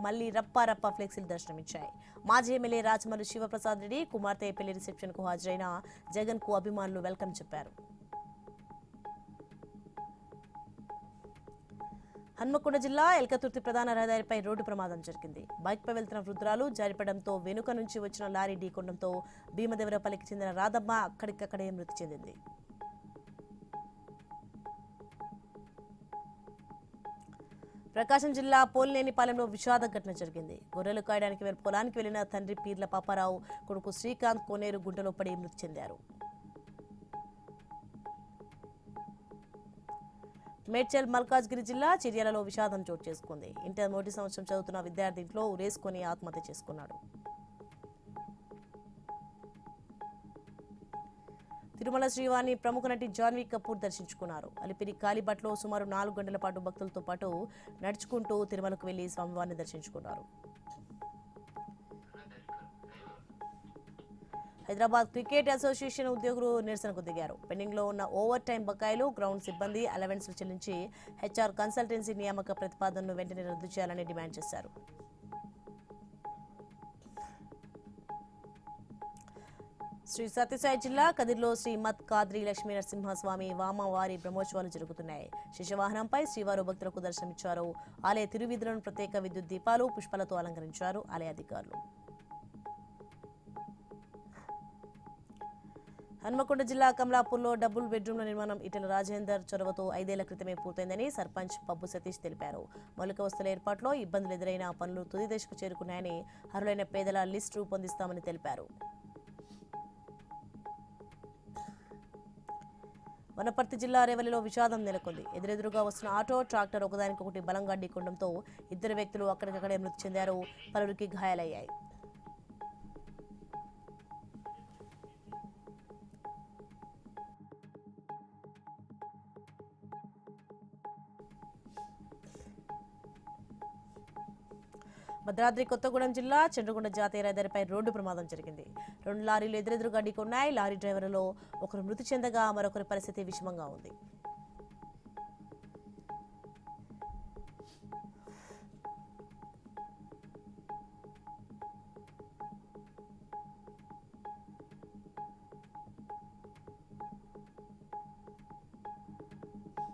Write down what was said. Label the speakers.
Speaker 1: మళ్లీ రప్పా ఫ్లెక్సీలు దర్శనమిచ్చాయి. మాజీ ఎమ్మెల్యే రాచమల్లు శివప్రసాద్ రెడ్డి కుమార్తె పెళ్లి రిసెప్షన్ కు హాజరైన జగన్ కు అభిమానులు వెల్కమ్ చెప్పారు. హన్మకొండ జిల్లా ఎల్కతుర్తి ప్రధాన రహదారిపై రోడ్డు ప్రమాదం జరిగింది. బైక్పై వెళ్తున్న వృద్ధురాలు జారిపడంతో వెనుక నుంచి వచ్చిన లారీ ఢీకొనడంతో భీమదేవరపల్లికి చెందిన రాధమ్మ అక్కడికక్కడే మృతి చెందింది. ప్రకాశం జిల్లా పోలినేనిపాలెంలో విషాద ఘటన జరిగింది. గొర్రెలు కాయడానికి పొలానికి వెళ్లిన తండ్రి పీర్ల పాపారావు కొడుకు శ్రీకాంత్ కోనేరు గుంటలో పడి మృతి చెందారు. మేడ్చల్ మల్కాజ్గిరి జిల్లా చిర్యాలలో విషాదం చోటు చేసుకుంది. ఇంటర్ మొదటి సంవత్సరం చదువుతున్న విద్యార్థి ఇంట్లో ఉరేసుకొని ఆత్మహత్య చేసుకున్నాడు. తిరుమల శ్రీవారిని ప్రముఖ నటి జాన్వీ కపూర్ దర్శించుకున్నారు. అలిపిరి కాలిబట్లో సుమారు 4 గంటల పాటు భక్తులతో పాటు నడుచుకుంటూ తిరుమలకు వెళ్లి స్వామివారిని దర్శించుకున్నారు. హైదరాబాద్ క్రికెట్ అసోసియేషన్ ఉద్యోగులు నిరసనకు దిగారు. పెండింగ్ లో ఉన్న ఓవర్ టైం బకాయిలు, గ్రౌండ్ సిబ్బంది అలవెన్స్లు చెల్లించి హెచ్ఆర్ కన్సల్టెన్సీ నియామక ప్రతిపాదనను వెంటనే రద్దు చేయాలని డిమాండ్ చేశారు. శ్రీ సత్యసాయి జిల్లా కదిర్లో శ్రీ మత్ కాద్రి లక్ష్మీ నరసింహస్వామి వామవారి బ్రహ్మోత్సవాలు జరుగుతున్నాయి. శిశవాహనంపై శ్రీవారు భక్తులకు దర్శనమిచ్చారు. ఆలయ తిరువీధులను ప్రత్యేక విద్యుత్ దీపాలు, పుష్పాలతో అలంకరించారు ఆలయ అధికారులు. హన్మకొండ జిల్లా కమలాపూర్లో డబుల్ బెడ్రూమ్ల నిర్మాణం ఈటెల రాజేందర్ చొరవతో 5 ఏళ్ల క్రితమే పూర్తయిందని సర్పంచ్ పబ్బు సతీష్ తెలిపారు. మౌలిక వస్తువుల ఏర్పాట్లో ఇబ్బందులు ఎదురైన పనులు తుది దశకు చేరుకున్నాయని, అర్హులైన పేదల లిస్టు రూపొందిస్తామని తెలిపారు. వనపర్తి జిల్లా రేవలిలో విషాదం నెలకొంది. ఎదురెదురుగా వస్తున్న ఆటో, ట్రాక్టర్ ఒకదానికొకటి బలంగా ఢీకొనడంతో 2 వ్యక్తులు అక్కడికక్కడే మృతి చెందారు. పలువురికి గాయాలయ్యాయి. భద్రాద్రి కొత్తగూడెం జిల్లా చంద్రగొండ జాతీయ రహదారిపై రోడ్డు ప్రమాదం జరిగింది. 2 లారీలు ఎదురెదురుగా ఢీకొన్నాయి. లారీ డ్రైవర్లలో ఒకరు మృతి చెందగా మరొకరి పరిస్థితి విషమంగా ఉంది.